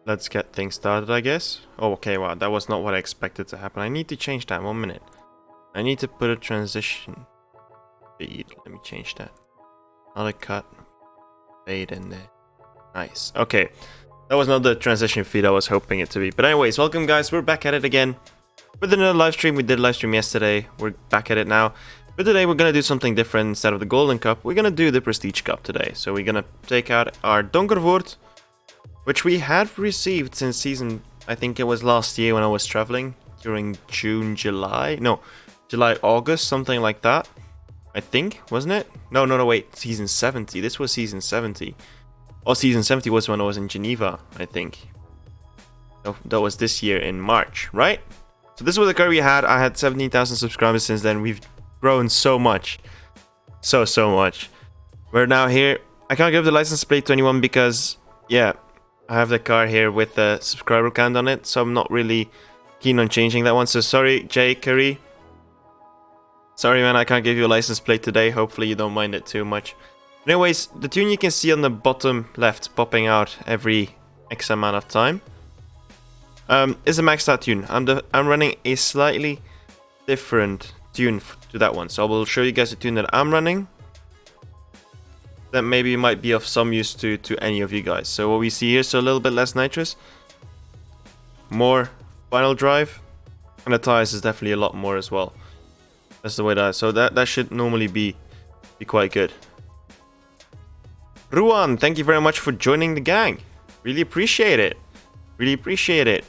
let's get things started, I guess. Oh, okay, wow, that was not what I expected to happen. I need to change that. 1 minute. I need to put a transition feed. Let me change that. Not a cut. Fade in there. Nice. Okay. That was not the transition feed I was hoping it to be. But anyways, welcome guys. We're back at it again with another live stream. We did live stream yesterday. We're back at it now. But today we're going to do something different. Instead of the Golden Cup, we're going to do the Prestige Cup today. So we're going to take out our Donkervoort, which we had received since season, I think it was last year when I was traveling during June, July. No, July, August, something like that. I think, wasn't it? No, wait. Season 70. This was season 70. Oh, season 70 was when I was in Geneva, I think. Oh, that was this year in March, right? So this was the card we had. I had 17,000 subscribers since then. We've grown so much. So much. We're now here. I can't give the license plate to anyone because, yeah, I have the car here with the subscriber count on it. So I'm not really keen on changing that one. So sorry, Jay Curry. Sorry, man, I can't give you a license plate today. Hopefully you don't mind it too much. Anyways, the tune you can see on the bottom left popping out every X amount of time is a maxed out tune. I'm running a slightly different tune to that one. So I will show you guys the tune that I'm running. That maybe might be of some use to any of you guys. So what we see here, so a little bit less nitrous. More final drive. And the tires is definitely a lot more as well. That's the way that is. So that should normally be quite good. Ruan, thank you very much for joining the gang. Really appreciate it. Really appreciate it.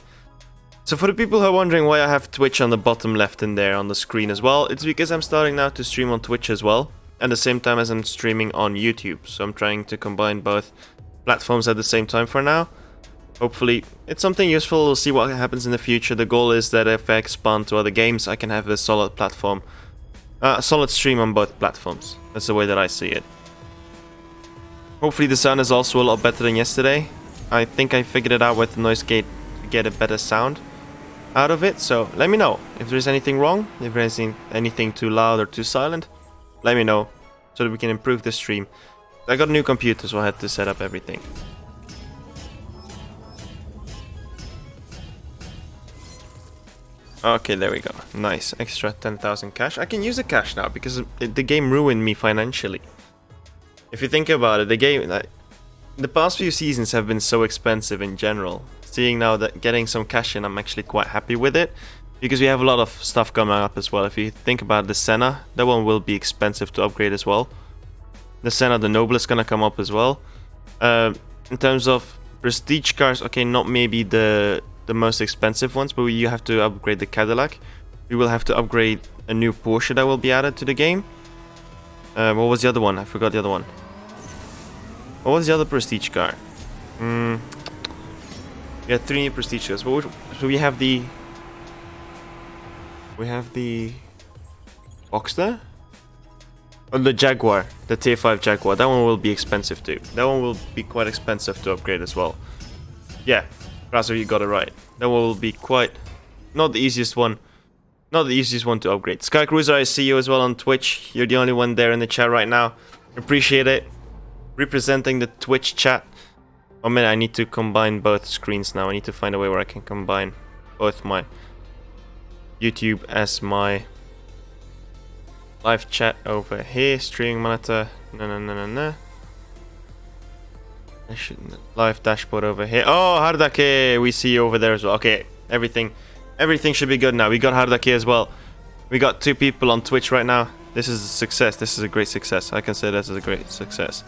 So for the people who are wondering why I have Twitch on the bottom left in there on the screen as well, it's because I'm starting now to stream on Twitch as well, at the same time as I'm streaming on YouTube. So I'm trying to combine both platforms at the same time for now. Hopefully it's something useful. We'll see what happens in the future. The goal is that if I expand to other games, I can have a solid platform, a solid stream on both platforms. That's the way that I see it. Hopefully the sound is also a lot better than yesterday. I think I figured it out with the noise gate to get a better sound out of it. So let me know if there's anything wrong, if there's anything too loud or too silent. Let me know so that we can improve the stream. I got a new computer, so I had to set up everything. Okay, there we go. Nice. Extra 10,000 cash. I can use the cash now because the game ruined me financially. If you think about it, the past few seasons have been so expensive in general. Seeing now that getting some cash in, I'm actually quite happy with it. Because we have a lot of stuff coming up as well. If you think about the Senna, that one will be expensive to upgrade as well. The Senna, the Noble is gonna come up as well. In terms of prestige cars, okay, not maybe the most expensive ones, but you have to upgrade the Cadillac. We will have to upgrade a new Porsche that will be added to the game. What was the other one? I forgot the other one. What was the other prestige car? We had 3 new prestige cars. So we have the Boxster? Oh, the Jaguar, the Tier 5 Jaguar. That one will be expensive too. That one will be quite expensive to upgrade as well. Yeah, Razo, you got it right. That one will be quite not the easiest one. Not the easiest one to upgrade. Sky Cruiser, I see you as well on Twitch. You're the only one there in the chat right now. Appreciate it. Representing the Twitch chat. Oh man, I need to combine both screens now. I need to find a way where I can combine both my YouTube as my live chat over here. Streaming monitor. No. I shouldn't. Live dashboard over here. Oh, Hardake, we see you over there as well. Okay, everything should be good now. We got Hardake as well. We got 2 people on Twitch right now. This is a success. This is a great success. I can say this is a great success.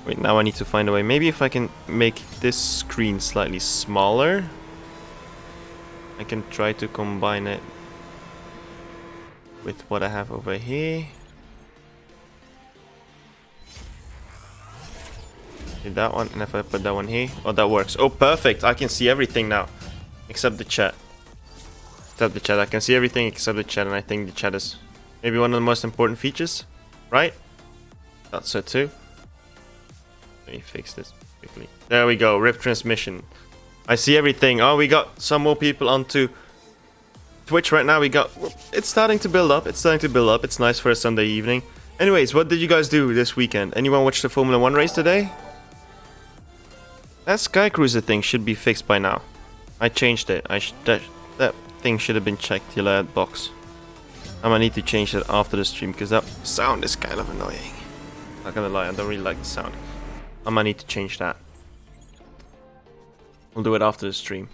Wait, now I need to find a way. Maybe if I can make this screen slightly smaller, I can try to combine it with what I have over here. Do that one, and if I put that one here, oh, that works. Oh, perfect. I can see everything now, except the chat. Except the chat. I can see everything except the chat, and I think the chat is maybe one of the most important features, right? Thought so too. Let me fix this quickly. There we go. Rip transmission. I see everything. Oh, we got some more people onto Twitch right now. It's starting to build up. It's nice for a Sunday evening. Anyways, what did you guys do this weekend? Anyone watch the Formula 1 race today? That Sky Cruiser thing should be fixed by now. I changed it. That thing should have been checked, the alert box. I might need to change that after the stream because that sound is kind of annoying. Not gonna lie, I don't really like the sound. I might need to change that. We'll do it after the stream.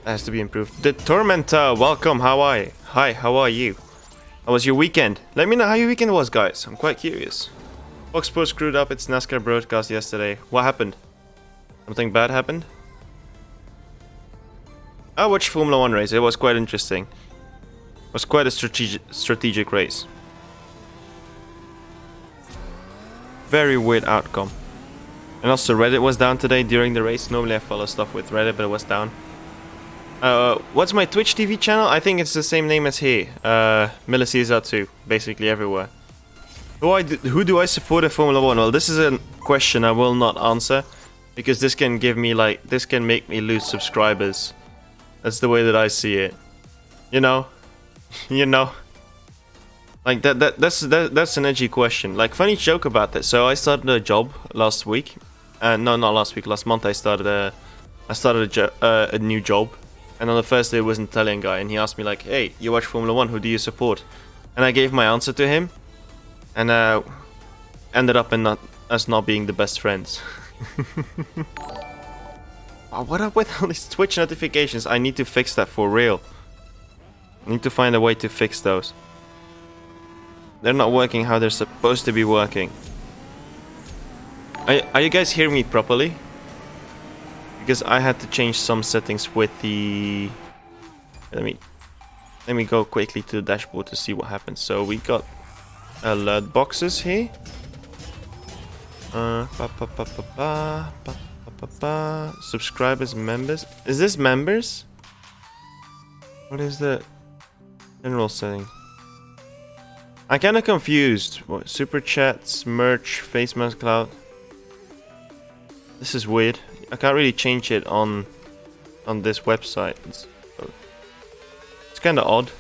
That has to be improved. The Tormenta, welcome, how are you? Hi, how are you? How was your weekend? Let me know how your weekend was, guys. I'm quite curious. Fox Sports screwed up its NASCAR broadcast yesterday. What happened? Something bad happened? I watched Formula 1 race. It was quite interesting. It was quite a strategic race. Very weird outcome. And also Reddit was down today during the race. Normally I follow stuff with Reddit, but it was down. What's my Twitch TV channel? I think it's the same name as here. CSR2, basically everywhere. Who do I support in Formula 1? Well, this is a question I will not answer. Because this can give me this can make me lose subscribers. That's the way that I see it. You know? You know? Like that's an edgy question. Like, funny joke about this. So I started a job last week. No, not last week. Last month I started a new job. And on the first day it was an Italian guy, and he asked me like, "Hey, you watch Formula 1? Who do you support?" And I gave my answer to him, and ended up in us not being the best friends. Oh, what up with all these Twitch notifications? I need to fix that for real. I need to find a way to fix those. They're not working how they're supposed to be working. Are you guys hearing me properly? Because I had to change some settings with the... Let me go quickly to the dashboard to see what happens. So we got alert boxes here. Subscribers, members. Is this members? What is the general setting? I'm kind of confused. What, super chats, merch, face mask cloud. This is weird. I can't really change it on this website. It's kind of odd.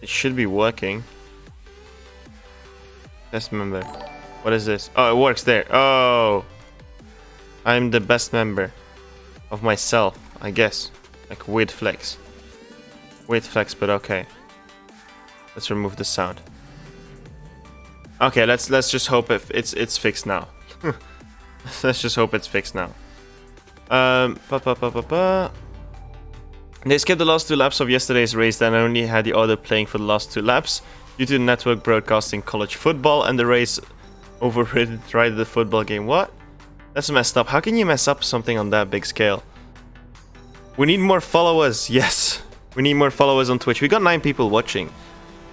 It should be working. Best member. What is this? Oh, it works there. Oh, I'm the best member of myself, I guess. Like weird flex. Weird flex, but okay. Let's remove the sound. Okay, let's just hope it's fixed now. Let's just hope it's fixed now. They skipped the last 2 laps of yesterday's race and only had the order playing for the last 2 laps due to the network broadcasting college football, and the race overridden the football game. What? That's messed up. How can you mess up something on that big scale? We need more followers. Yes, we need more followers on Twitch. We got 9 people watching.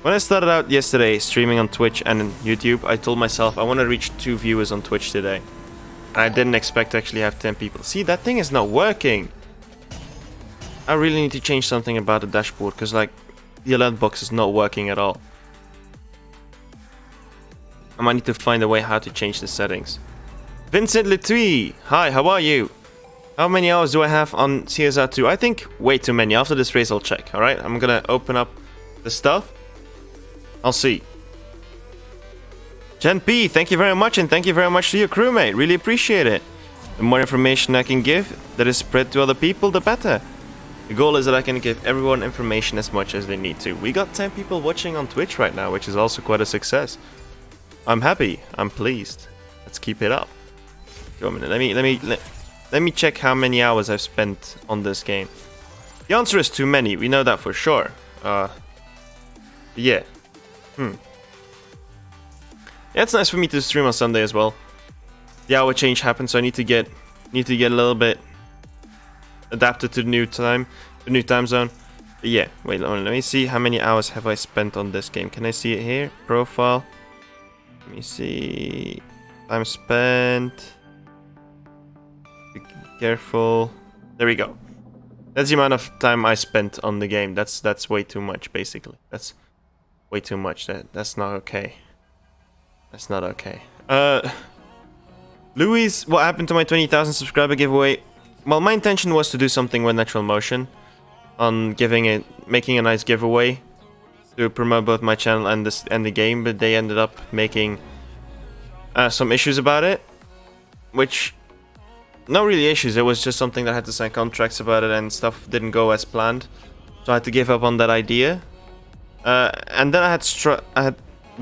When I started out yesterday streaming on Twitch and on YouTube, I told myself I want to reach 2 viewers on Twitch today. I didn't expect to actually have 10 people. See, that thing is not working. I really need to change something about the dashboard, because like the alert box is not working at all. I might need to find a way how to change the settings. Vincent Letui, hi, how are you? How many hours do I have on CSR2? I think way too many. After this race I'll check, alright? I'm gonna open up the stuff. I'll see. Jen P, thank you very much, and thank you very much to your crewmate. Really appreciate it. The more information I can give that is spread to other people, the better. The goal is that I can give everyone information as much as they need to. We got 10 people watching on Twitch right now, which is also quite a success. I'm happy. I'm pleased. Let's keep it up. Go a minute. Let me check how many hours I've spent on this game. The answer is too many. We know that for sure. Yeah. Yeah, it's nice for me to stream on Sunday as well. The hour change happened, so I need to get a little bit adapted to the new time zone. But yeah, wait, let me see how many hours have I spent on this game. Can I see it here? Profile. Let me see. Time spent. Be careful. There we go. That's the amount of time I spent on the game. That's way too much, basically. That's way too much. That's not okay. That's not okay. Louis, what happened to my 20,000 subscriber giveaway? Well, my intention was to do something with Natural Motion on making a nice giveaway to promote both my channel and the game, but they ended up making some issues about it. which, no really issues. It was just something that I had to sign contracts about it, and stuff didn't go as planned, so I had to give up on that idea. And then I had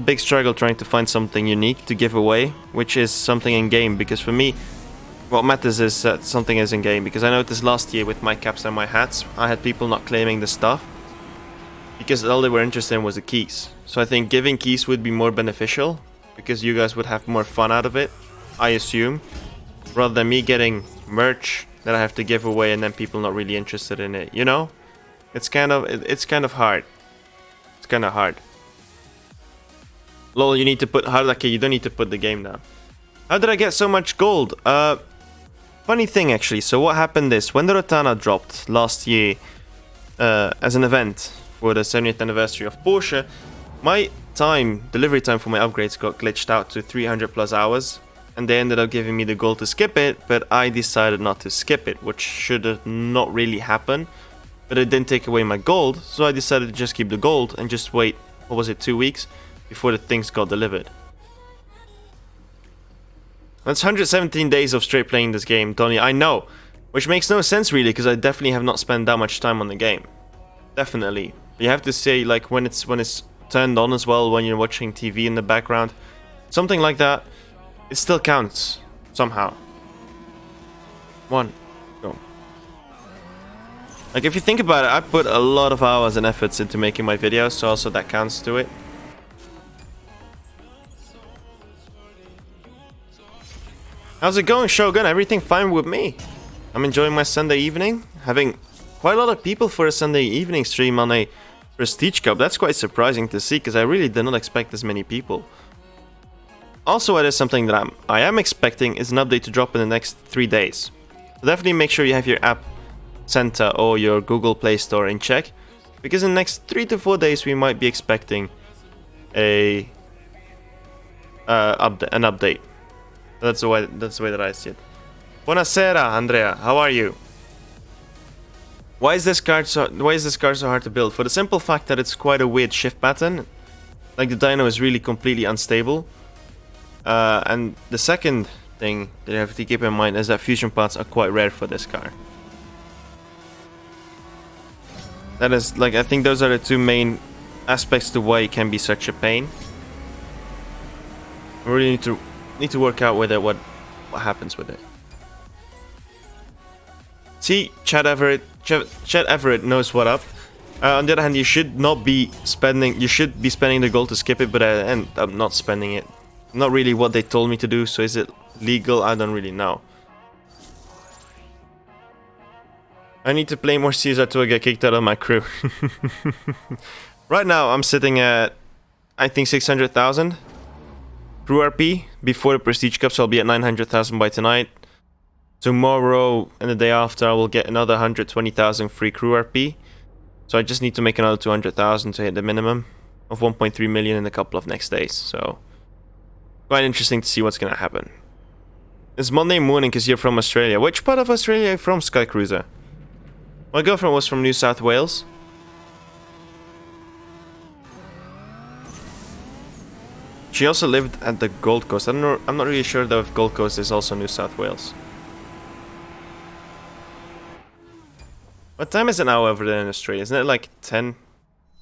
big struggle trying to find something unique to give away, which is something in game. Because for me, what matters is that something is in game. Because I noticed last year with my caps and my hats, I had people not claiming the stuff because all they were interested in was the keys. So I think giving keys would be more beneficial because you guys would have more fun out of it, I assume, rather than me getting merch that I have to give away and then people not really interested in it. You know, it's kind of hard. It's kind of hard. Lol, you need to put okay, you don't need to put the game down. How did I get so much gold? Funny thing actually. So what happened is when the Rotana dropped last year as an event for the 70th anniversary of Porsche, my delivery time for my upgrades got glitched out to 300 plus hours, and they ended up giving me the gold to skip it, but I decided not to skip it, which should have not really happened, but it didn't take away my gold, so I decided to just keep the gold and just wait, what was it, 2 weeks before the things got delivered. That's 117 days of straight playing this game, Donny, I know, which makes no sense really, because I definitely have not spent that much time on the game. Definitely. You have to say, like, when it's turned on as well, when you're watching TV in the background, something like that, it still counts, somehow. One, go. Like, if you think about it, I put a lot of hours and efforts into making my videos, so also that counts to it. How's it going, Shogun? Everything fine with me. I'm enjoying my Sunday evening, having quite a lot of people for a Sunday evening stream on a Prestige Cup. That's quite surprising to see, because I really did not expect this many people. Also, it is something that I am expecting is an update to drop in the next 3 days. So definitely make sure you have your app center or your Google Play Store in check, because in the next 3 to 4 days we might be expecting an update. That's the way that I see it. Buonasera, Andrea. How are you? Why is this card so hard to build? For the simple fact that it's quite a weird shift pattern. Like, the dyno is really completely unstable. And the second thing that you have to keep in mind is that fusion parts are quite rare for this car. That is, like, I think those are the two main aspects to why it can be such a pain. We really need to work out with it what happens with it. See, Chad Everett knows what up. On the other hand, you should be spending the gold to skip it, but I end up not spending it. Not really what they told me to do, so is it legal? I don't really know. I need to play more CSR to get kicked out of my crew. Right now, I'm sitting at, I think, 600,000 crew RP before the Prestige Cup, so I'll be at 900,000 by tonight. Tomorrow and the day after, I will get another 120,000 free crew RP. So I just need to make another 200,000 to hit the minimum of 1.3 million in a couple of next days. So quite interesting to see what's gonna happen. It's Monday morning because you're from Australia. Which part of Australia are you from, Sky Cruiser? My girlfriend was from New South Wales. She also lived at the Gold Coast. I'm not really sure though if Gold Coast is also New South Wales. What time is it now over there in Australia? Isn't it like 10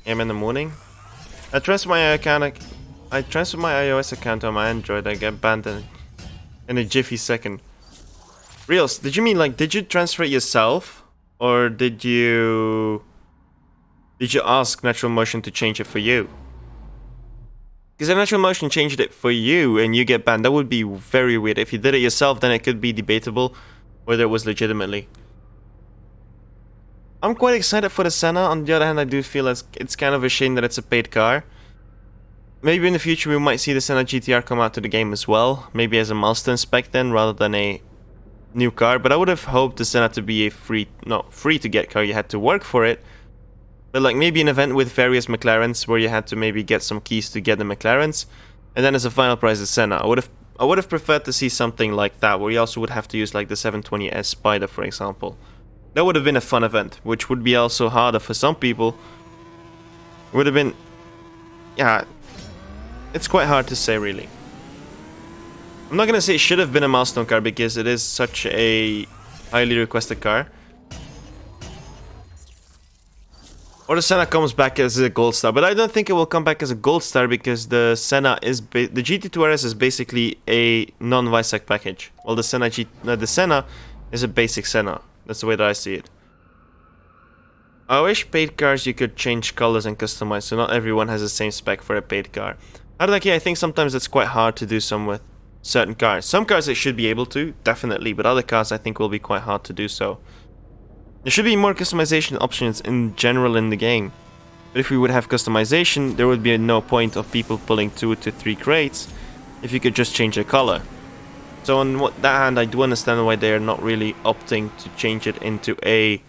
AM in the morning? I transferred my iOS account on my Android. I get banned in a jiffy second. Reals, did you mean, like, did you transfer it yourself? Or did you ask Natural Motion to change it for you? Because if Natural Motion changed it for you and you get banned, that would be very weird. If you did it yourself, then it could be debatable whether it was legitimately. I'm quite excited for the Senna. On the other hand, I do feel it's kind of a shame that it's a paid car. Maybe in the future we might see the Senna GTR come out to the game as well. Maybe as a milestone spec then, rather than a new car. But I would have hoped the Senna to be a free to get car. You had to work for it. But like maybe an event with various McLarens where you had to maybe get some keys to get the McLarens. And then as a final prize the Senna. I would have preferred to see something like that, where you also would have to use like the 720S Spider, for example. That would have been a fun event, which would be also harder for some people. Would have been... yeah, it's quite hard to say, really. I'm not gonna say it should have been a milestone car because it is such a highly requested car. Or the Senna comes back as a gold star, but I don't think it will come back as a gold star because the Senna is the GT2 RS is basically a non-Visec package. Well, the Senna is a basic Senna. That's the way that I see it. I wish paid cars you could change colors and customize, so not everyone has the same spec for a paid car. I think sometimes it's quite hard to do some with certain cars. Some cars it should be able to, definitely, but other cars I think will be quite hard to do so. There should be more customization options in general in the game. But if we would have customization, there would be no point of people pulling 2 to 3 crates if you could just change the color. So on that hand, I do understand why they're not really opting to change it into a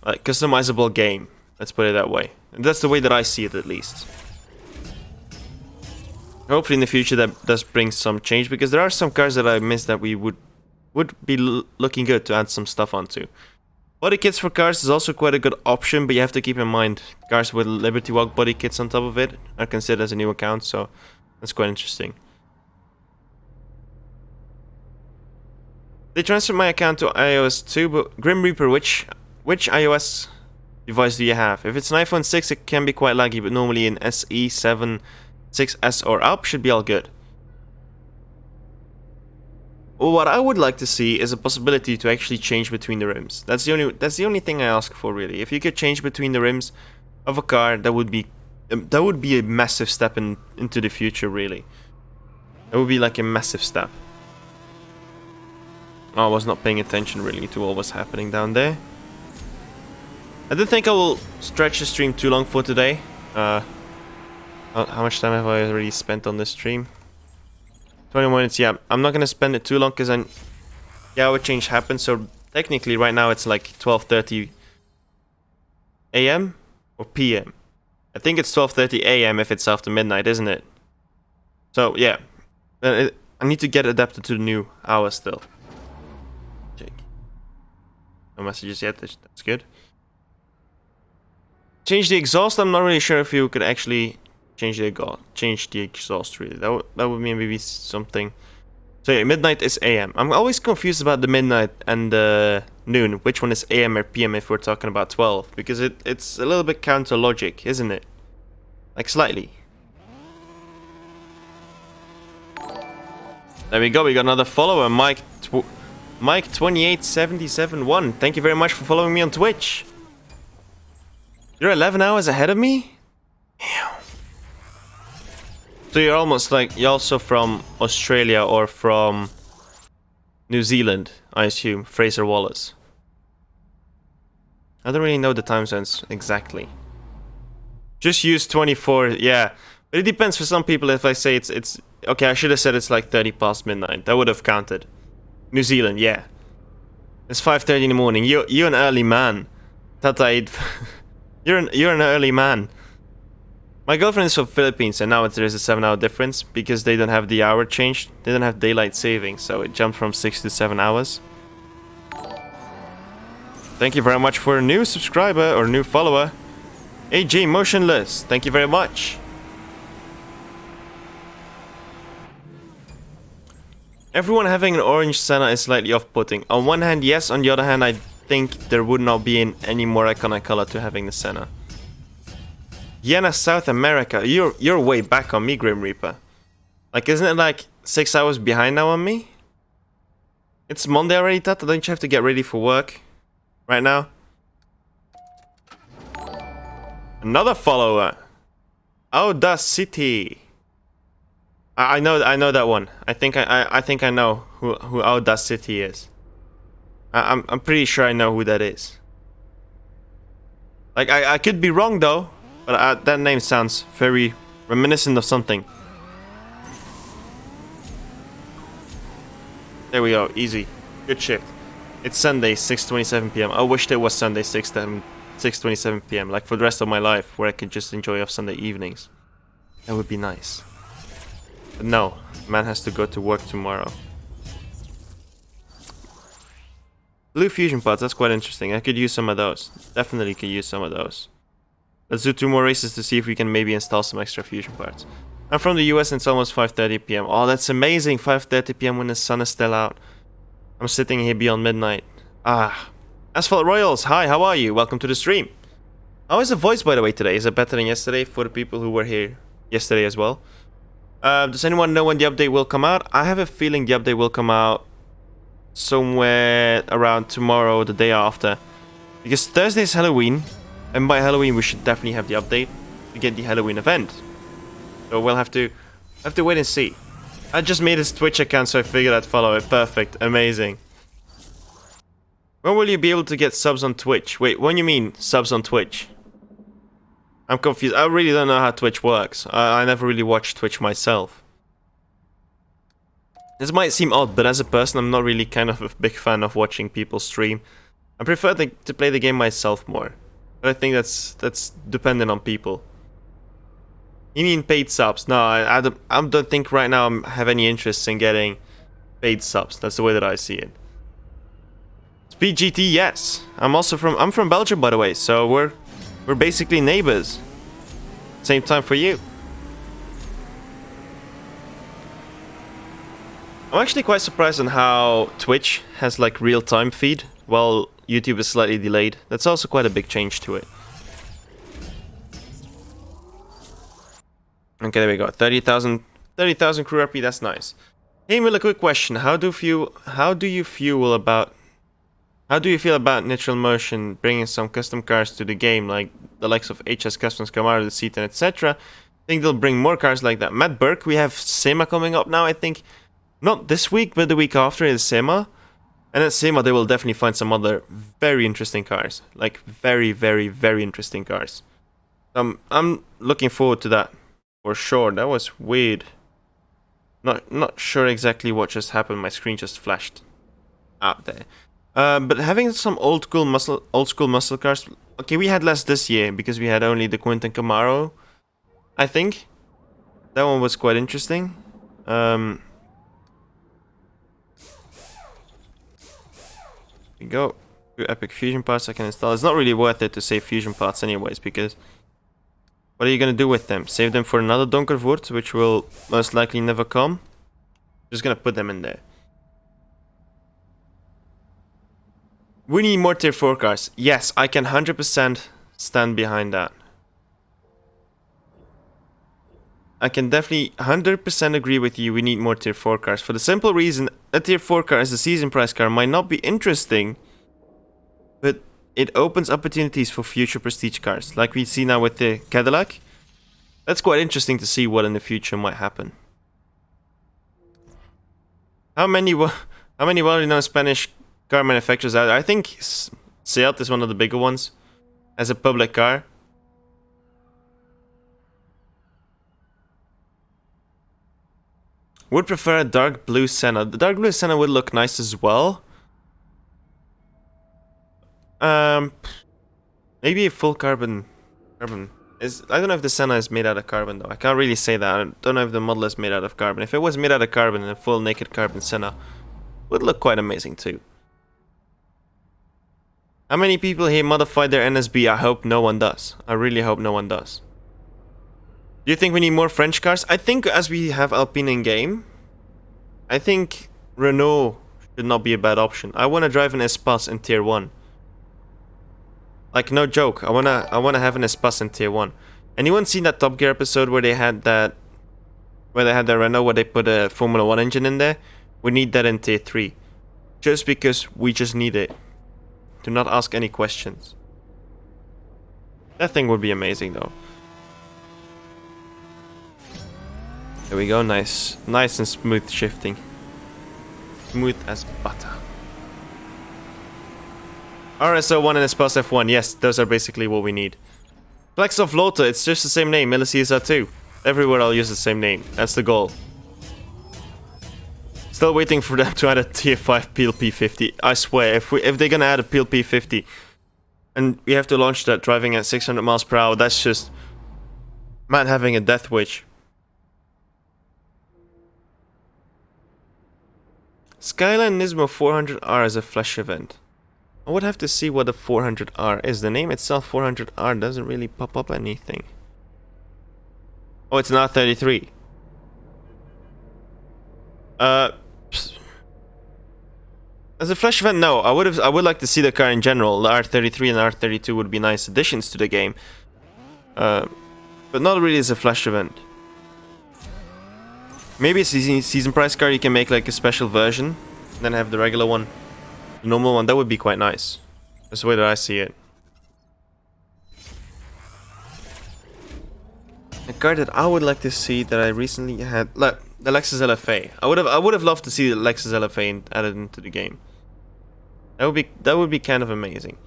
customizable game. Let's put it that way. And that's the way that I see it, at least. Hopefully in the future that does bring some change, because there are some cars that I miss that we would be looking good to add some stuff onto. Body kits for cars is also quite a good option, but you have to keep in mind cars with Liberty Walk body kits on top of it are considered as a new account, so that's quite interesting. They transferred my account to iOS 2, but Grim Reaper, which iOS device do you have? If it's an iPhone 6, it can be quite laggy, but normally an SE 7, 6S or up should be all good. What I would like to see is a possibility to actually change between the rims. That's the only thing I ask for, really. If you could change between the rims of a car, that would be a massive step into the future, really. That would be like a massive step. I was not paying attention really to what was happening down there. I don't think I will stretch the stream too long for today. How much time have I already spent on this stream? 20 minutes, yeah. I'm not gonna spend it too long because our change happened. So technically right now it's like 12:30 AM or PM. I think it's 12:30 AM if it's after midnight, isn't it? So yeah, I need to get adapted to the new hour still. Check. No messages yet. That's good. Change the exhaust. I'm not really sure if you could actually change the exhaust really. That would mean maybe something. So yeah, midnight is AM. I'm always confused about the midnight and the noon. Which one is AM or PM if we're talking about 12? Because it's a little bit counter logic, isn't it? Like slightly. There we go. We got another follower, Mike 28771. Thank you very much for following me on Twitch. You're 11 hours ahead of me? Damn. So you're almost like, you're also from Australia or from New Zealand, I assume. Fraser Wallace. I don't really know the time zones exactly. Just use 24, yeah. But it depends for some people. If I say it's okay, I should have said it's like 30 past midnight. That would have counted. New Zealand, yeah. It's 5:30 in the morning. You're an early man. Tataid. You're an early man. My girlfriend is from Philippines, and now there's a 7-hour difference because they don't have the hour changed. They don't have daylight saving, so it jumped from 6 to 7 hours. Thank you very much for a new subscriber or new follower. AG Motionless, thank you very much. Everyone having an orange Senna is slightly off-putting. On one hand, yes. On the other hand, I think there would not be any more iconic color to having the Senna. Vienna, South America. You're way back on me, Grim Reaper. Like, isn't it like 6 hours behind now on me? It's Monday already, Tata. Don't you have to get ready for work right now? Another follower. Audacity. I know that one. I think I know who Audacity is. I'm pretty sure I know who that is. Like I could be wrong though, but that name sounds very reminiscent of something. There we go, easy, good shift. It's Sunday, 6:27 p.m. I wish there was Sunday 6:27 p.m. like for the rest of my life, where I could just enjoy off Sunday evenings. That would be nice. But no, man has to go to work tomorrow. Blue fusion pods, that's quite interesting. I could use some of those. Definitely could use some of those. Let's do 2 more races to see if we can maybe install some extra fusion parts. I'm from the US and it's almost 5:30 p.m. Oh, that's amazing. 5:30 p.m. when the sun is still out. I'm sitting here beyond midnight. Ah. Asphalt Royals, hi, how are you? Welcome to the stream. How is the voice, by the way, today? Is it better than yesterday for the people who were here yesterday as well? Does anyone know when the update will come out? I have a feeling the update will come out somewhere around tomorrow or the day after. Because Thursday is Halloween, and by Halloween we should definitely have the update to get the Halloween event. So we'll have to wait and see. I just made his Twitch account, so I figured I'd follow it. Perfect, amazing. When will you be able to get subs on Twitch? Wait, when you mean subs on Twitch? I'm confused. I really don't know how Twitch works. I never really watched Twitch myself. This might seem odd, but as a person, I'm not really kind of a big fan of watching people stream. I prefer to play the game myself more. But I think that's dependent on people. You mean paid subs? No, I don't think right now I have any interest in getting paid subs. That's the way that I see it. Speed GT, yes. I'm from Belgium, by the way, so we're basically neighbors. Same time for you. I'm actually quite surprised on how Twitch has like real-time feed, while YouTube is slightly delayed. That's also quite a big change to it. Okay, there we go. 30,000 crew RP, that's nice. Hey, Miller, quick question. How do you feel about Natural Motion bringing some custom cars to the game, like the likes of HS Customs, Camaro, the Seaton, etc.? Think they'll bring more cars like that. Matt Burke, we have SEMA coming up now, I think. Not this week, but the week after is SEMA. And at SEMA, they will definitely find some other very interesting cars. Like, very, very, very interesting cars. I'm looking forward to that, for sure. That was weird. Not sure exactly what just happened. My screen just flashed out there. But having some old school muscle cars. Okay, we had less this year because we had only the Quinton Camaro, I think. That one was quite interesting. We go to Epic Fusion parts I can install. It's not really worth it to save fusion parts anyways, because what are you gonna do with them? Save them for another Donkervoort, which will most likely never come. Just gonna put them in there. We need more tier 4 cars. Yes, I can 100% stand behind that. I can definitely 100% agree with you. We need more tier 4 cars. For the simple reason, a tier 4 car as a season price car might not be interesting, but it opens opportunities for future prestige cars. Like we see now with the Cadillac. That's quite interesting to see what in the future might happen. How many well-known Spanish car manufacturers out there? I think Seat is one of the bigger ones as a public car. Would prefer a dark blue Senna. The dark blue Senna would look nice as well. Maybe a full carbon. I don't know if the Senna is made out of carbon though. I can't really say that. I don't know if the model is made out of carbon. If it was made out of carbon, a full naked carbon Senna would look quite amazing too. How many people here modified their NSB? I hope no one does. I really hope no one does. Do you think we need more French cars? I think as we have Alpine in game, I think Renault should not be a bad option. I want to drive an Espace in tier 1. Like, no joke. I wanna have an Espace in tier 1. Anyone seen that Top Gear episode where they had that Renault where they put a Formula 1 engine in there? We need that in tier 3. Just because we just need it. Do not ask any questions. That thing would be amazing though. There we go, nice and smooth shifting. Smooth as butter. RSO1 and Espace F1, yes, those are basically what we need. Flex of Lota, it's just the same name, CSR2. Everywhere I'll use the same name, that's the goal. Still waiting for them to add a tier 5 PLP 50. I swear, if they're gonna add a PLP 50 and we have to launch that driving at 600 miles per hour, that's just man having a death wish. Skyline Nismo 400R is a flash event. I would have to see what a 400R is. The name itself, 400R, doesn't really pop up anything. Oh, it's an R33. Uh, as a flash event, no. I would like to see the car in general. The R33 and the R32 would be nice additions to the game. But not really as a flash event. Maybe a season price car you can make like a special version, then have the regular one, the normal one. That would be quite nice. That's the way that I see it. A car that I would like to see that I recently had, like the Lexus LFA. I would have loved to see the Lexus LFA added into the game. That would be kind of amazing.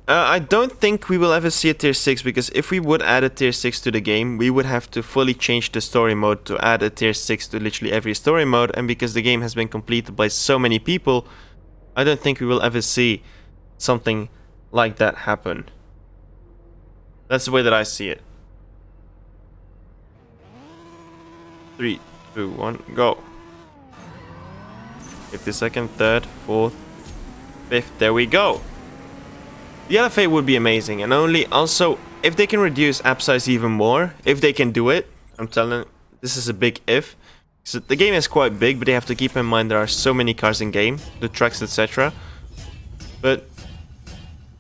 I don't think we will ever see a tier 6, because if we would add a tier 6 to the game, we would have to fully change the story mode to add a tier 6 to literally every story mode, and because the game has been completed by so many people, I don't think we will ever see something like that happen. That's the way that I see it. 3, 2, 1, go. 52nd, 3rd, 4th, 5th, there we go. The LFA would be amazing, and also if they can reduce app size even more, if they can do it, I'm telling you, this is a big if. So the game is quite big, but they have to keep in mind there are so many cars in game, the trucks, etc. But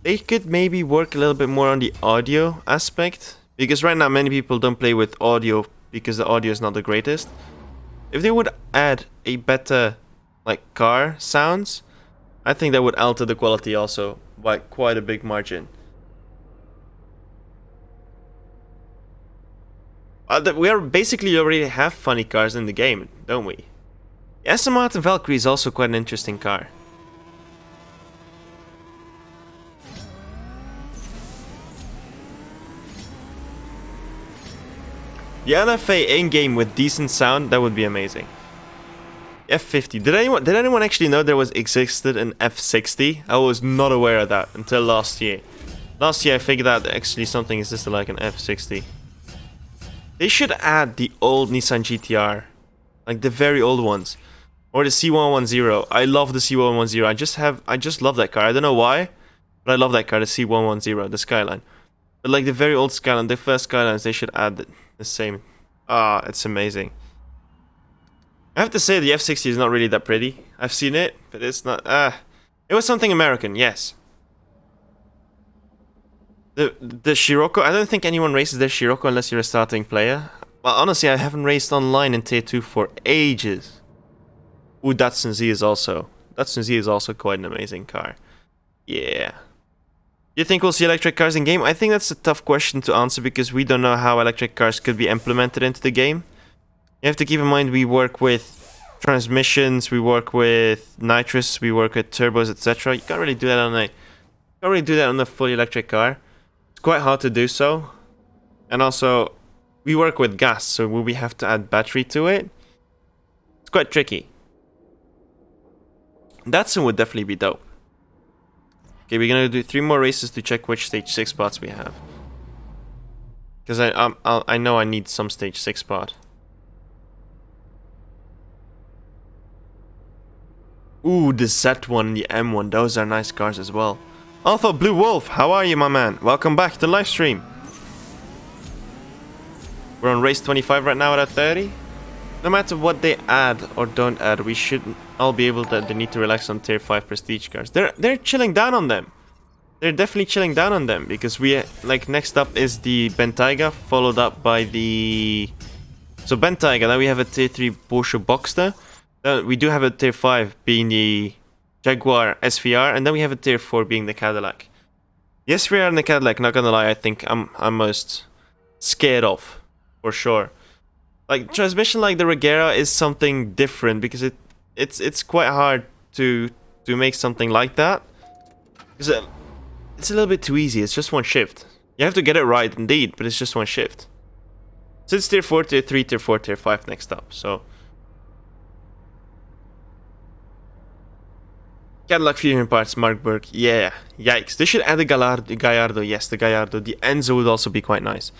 they could maybe work a little bit more on the audio aspect, because right now many people don't play with audio because the audio is not the greatest. If they would add a better like car sounds, I think that would alter the quality also by quite a big margin. We are basically already have funny cars in the game, don't we? The Aston Martin Valkyrie is also quite an interesting car. The LFA in-game with decent sound, that would be amazing. F50. Did anyone actually know there existed an F60? I was not aware of that until last year. Last year I figured out that actually something existed like an F60. They should add the old Nissan GTR. Like the very old ones. Or the C110. I love the C110. I just love that car. I don't know why, but I love that car, the C110, the Skyline. But like the very old Skyline, the first Skylines, they should add the same. Ah, it's amazing. I have to say the F60 is not really that pretty. I've seen it, but it's not. It was something American, yes. The Scirocco, I don't think anyone races their Scirocco unless you're a starting player. Well, honestly, I haven't raced online in Tier 2 for ages. Ooh, Datsun Z is also quite an amazing car. Yeah. You think we'll see electric cars in game? I think that's a tough question to answer because we don't know how electric cars could be implemented into the game. You have to keep in mind we work with transmissions, we work with nitrous, we work with turbos, etc. You can't really do that on a fully electric car. It's quite hard to do so. And also, we work with gas, so will we have to add battery to it? It's quite tricky. Datsun would definitely be dope. Okay, we're gonna do 3 more races to check which stage 6 spots we have. Because I know I need some stage 6 spot. Ooh, the Z1 and the M1, those are nice cars as well. Alpha Blue Wolf, how are you, my man? Welcome back to the live stream. We're on race 25 right now at 30. No matter what they add or don't add, we should all be able to. They need to relax on tier 5 prestige cars. They're chilling down on them. They're definitely chilling down on them because we like next up is the Bentayga, followed up by the Bentayga. Then we have a tier 3 Porsche Boxster. Then we do have a tier 5 being the Jaguar SVR, and then we have a tier 4 being the Cadillac. The SVR and the Cadillac, not gonna lie, I think I'm most scared of, for sure. Like transmission like the Regera is something different because it's quite hard to make something like that. Because it's a little bit too easy. It's just one shift. You have to get it right indeed, but it's just one shift. So it's tier 4, tier 3, tier 4, tier 5 next up. So Cadillac Fusion parts, Markberg. Yeah, yikes. They should add the Gallardo. Yes, the Gallardo. The Enzo would also be quite nice.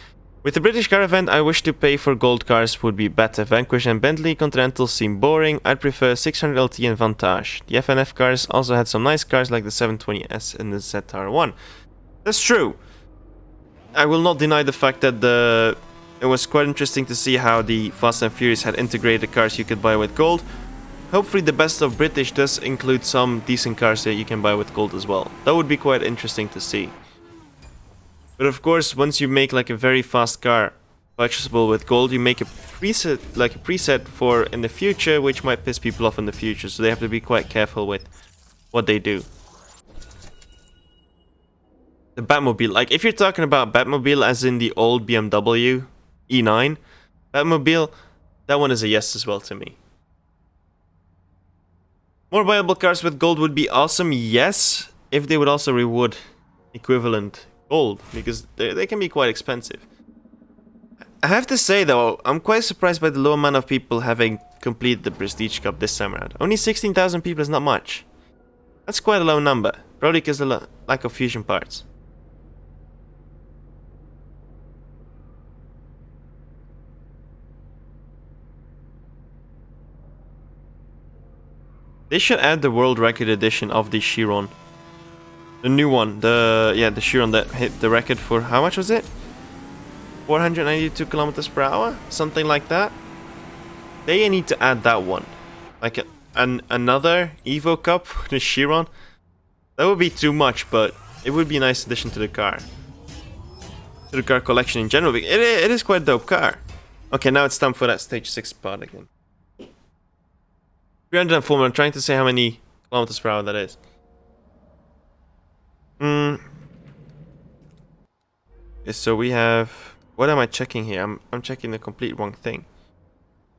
With the British car event, I wish to pay for gold cars would be better. Vanquish and Bentley Continental seem boring. I'd prefer 600 LT and Vantage. The FNF cars also had some nice cars like the 720S and the ZR1. That's true. I will not deny the fact that the it was quite interesting to see how the Fast and Furious had integrated cars you could buy with gold. Hopefully the best of British does include some decent cars that you can buy with gold as well. That would be quite interesting to see. But of course, once you make like a very fast car purchasable with gold, you make a preset for in the future, which might piss people off in the future. So they have to be quite careful with what they do. The Batmobile, like if you're talking about Batmobile as in the old BMW E9 Batmobile, that one is a yes as well to me. More viable cars with gold would be awesome, yes, if they would also reward equivalent gold, because they can be quite expensive. I have to say though, I'm quite surprised by the low amount of people having completed the Prestige Cup this time around. Only 16,000 people is not much. That's quite a low number, probably because of the lack of fusion parts. They should add the world record edition of the Chiron. The new one, the Chiron that hit the record for, how much was it? 492 kilometers per hour? Something like that. They need to add that one. Like another Evo Cup, the Chiron. That would be too much, but it would be a nice addition to the car. To the car collection in general. It is quite a dope car. Okay, now it's time for that stage 6 part again. 304, I'm trying to say how many kilometers per hour that is. So we have... What am I checking here? I'm checking the complete wrong thing.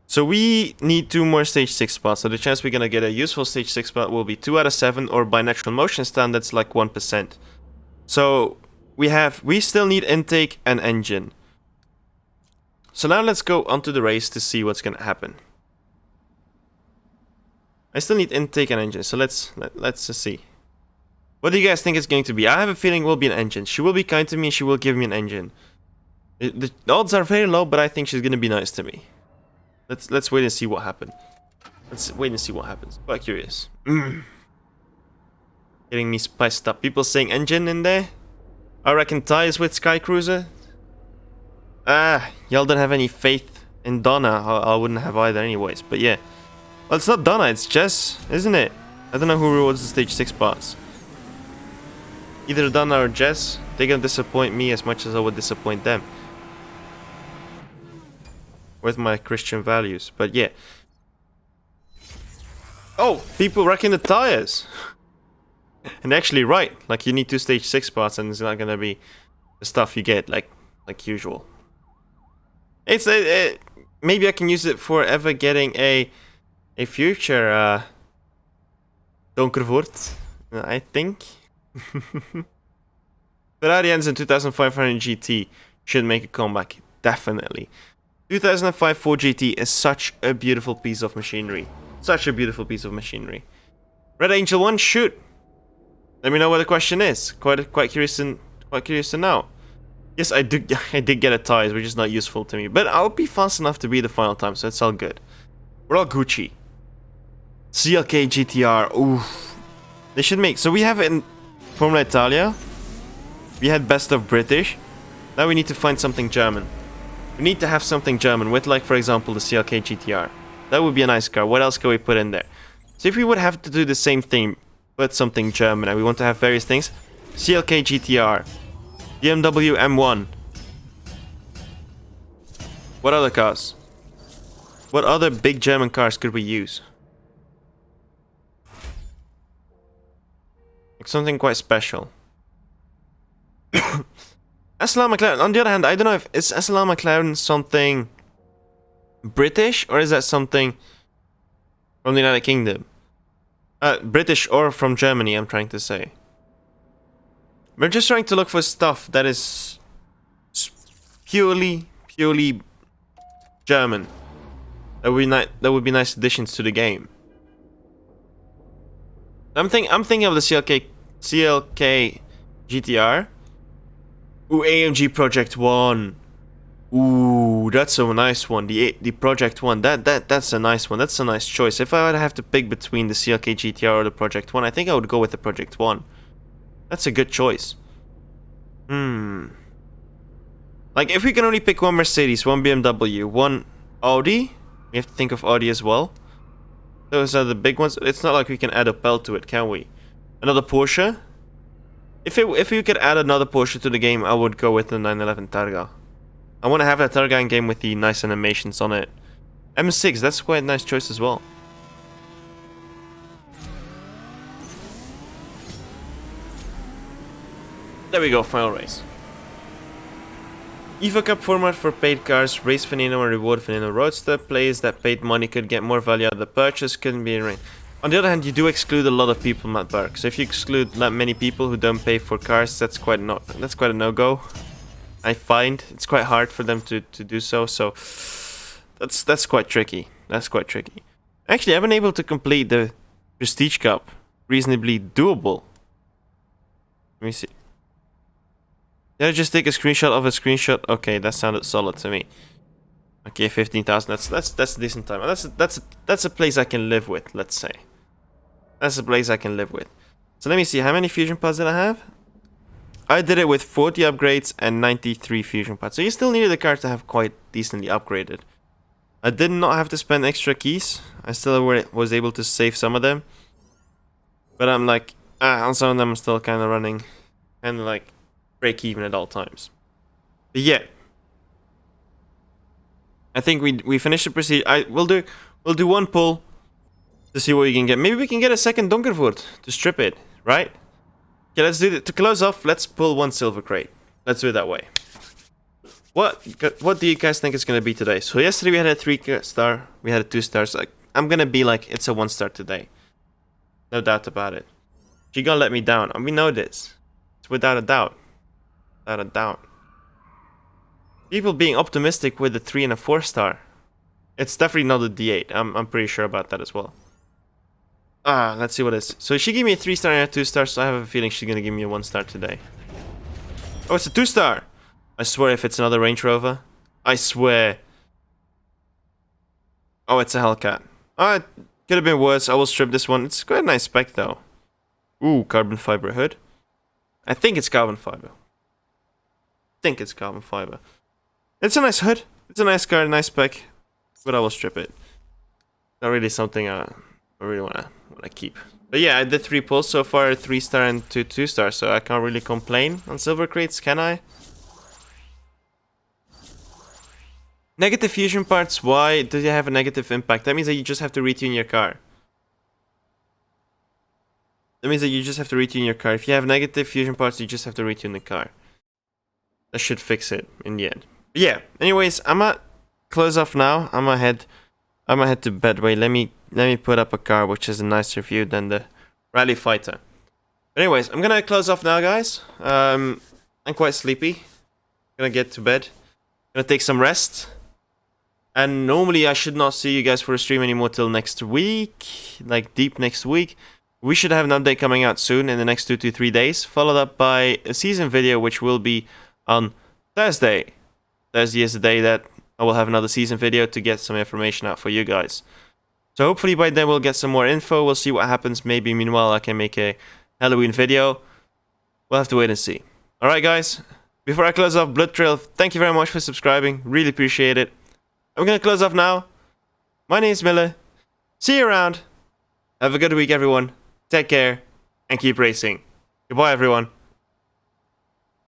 So we need 2 more stage 6 spots. So the chance we're gonna get a useful stage 6 spot will be 2 out of 7, or by natural motion standards like 1%. So we still need intake and engine. So now let's go onto the race to see what's gonna happen. I still need intake and engine, so let's just see. What do you guys think it's going to be? I have a feeling it will be an engine. She will be kind to me, she will give me an engine. The odds are very low, but I think she's gonna be nice to me. Let's wait and see what happens. Quite curious. Getting me spiced up. People saying engine in there. I reckon ties with Sky Cruiser. Y'all don't have any faith in Donna. I wouldn't have either anyways, but yeah. Well, it's not Donna, it's Jess, isn't it? I don't know who rewards the stage 6 spots. Either Donna or Jess, they're gonna disappoint me as much as I would disappoint them. With my Christian values, but yeah. Oh, people wrecking the tires! And actually right, like you need 2 stage 6 spots and it's not gonna be the stuff you get like usual. It's maybe I can use it for ever getting a future Donkervoort, I think. Ferrari Enzo 2500 GT should make a comeback, definitely. 2005 Ford GT is such a beautiful piece of machinery. Such a beautiful piece of machinery. Red Angel 1, shoot! Let me know what the question is. Quite curious to know. Yes, I did get a tires, which is not useful to me, but I'll be fast enough to be the final time, so it's all good. We're all Gucci. CLK GTR, oof. They should make... So we have it in Formula Italia. We had Best of British. Now we need to find something German. We need to have something German with, like, for example, the CLK GTR. That would be a nice car. What else can we put in there? So if we would have to do the same thing, put something German, and we want to have various things. CLK GTR. BMW M1. What other cars? What other big German cars could we use? Like something quite special. SLR McLaren, on the other hand, I don't know if is SLR McLaren something British or is that something from the United Kingdom? British or from Germany, I'm trying to say. We're just trying to look for stuff that is purely German. That would be nice additions to the game. I'm thinking of the CLK GTR. Ooh, AMG Project 1. Ooh, that's a nice one. The Project 1. That's a nice one. That's a nice choice. If I would have to pick between the CLK GTR or the Project 1, I think I would go with the Project 1. That's a good choice. Like, if we can only pick one Mercedes, one BMW, one Audi, we have to think of Audi as well. Those are the big ones. It's not like we can add a Opel to it, can we? Another Porsche? If we could add another Porsche to the game, I would go with the 911 Targa. I want to have that Targa in game with the nice animations on it. M6, that's quite a nice choice as well. There we go, final race. EVA Cup format for paid cars, race Veneno and reward Veneno Roadster. Players that paid money could get more value out of the purchase, couldn't be arranged. On the other hand, you do exclude a lot of people, Matt Burke. So if you exclude that many people who don't pay for cars, that's quite a no-go. I find it's quite hard for them to do so. So that's quite tricky. That's quite tricky. Actually, I've been able to complete the Prestige Cup reasonably doable. Let me see. Did I just take a screenshot of a screenshot? Okay, that sounded solid to me. Okay, 15,000. That's a decent time. That's a place I can live with. Let's say. That's a place I can live with. So let me see. How many fusion pods did I have? I did it with 40 upgrades and 93 fusion pods. So you still needed the car to have quite decently upgraded. I did not have to spend extra keys. I still was able to save some of them. But I'm like, on some of them I'm still kind of running, kind of like break even at all times. But yeah, I think we finished the procedure. We'll do one pull to see what we can get. Maybe we can get a second Donkervoort to strip it, right? Okay, let's do it. To close off, let's pull one silver crate. Let's do it that way. What do you guys think it's gonna be today? So yesterday we had a 3-star, we had a 2 stars. I'm gonna be like, it's a 1-star today. No doubt about it. She gonna let me down, and we know this. It's without a doubt. Without a doubt. People being optimistic with a 3 and a 4-star. It's definitely not a D8. I'm pretty sure about that as well. Let's see what it is. So she gave me a 3-star and a 2-star, so I have a feeling she's gonna give me a 1-star today. Oh, it's a 2-star! I swear if it's another Range Rover. I swear. Oh, it's a Hellcat. Oh, it could have been worse. I will strip this one. It's quite a nice spec though. Ooh, carbon fiber hood. I think it's carbon fiber. It's a nice hood. It's a nice car, nice spec. But I will strip it. Not really something I really wanna keep. But yeah, I did 3 pulls so far, 3-star and 2 2-stars, so I can't really complain on silver crates, can I? Negative fusion parts, why do they have a negative impact? That means that you just have to retune your car. If you have negative fusion parts, you just have to retune the car. That should fix it in the end. But yeah, anyways, I'm gonna close off now. I'm gonna head to bed. Wait, let me put up a car which is a nicer view than the Rally Fighter. But anyways, I'm gonna close off now, guys. I'm quite sleepy. Gonna get to bed. Gonna take some rest. And normally I should not see you guys for a stream anymore till next week. Like deep next week. We should have an update coming out soon in the next 2 to 3 days. Followed up by a season video which will be on Thursday. Thursday is the day that I will have another season video to get some information out for you guys. So hopefully by then we'll get some more info. We'll see what happens. Maybe meanwhile I can make a Halloween video. We'll have to wait and see. Alright guys, before I close off, Blood Trail, thank you very much for subscribing. Really appreciate it. I'm gonna close off now. My name is Mille. See you around. Have a good week everyone. Take care and keep racing. Goodbye everyone.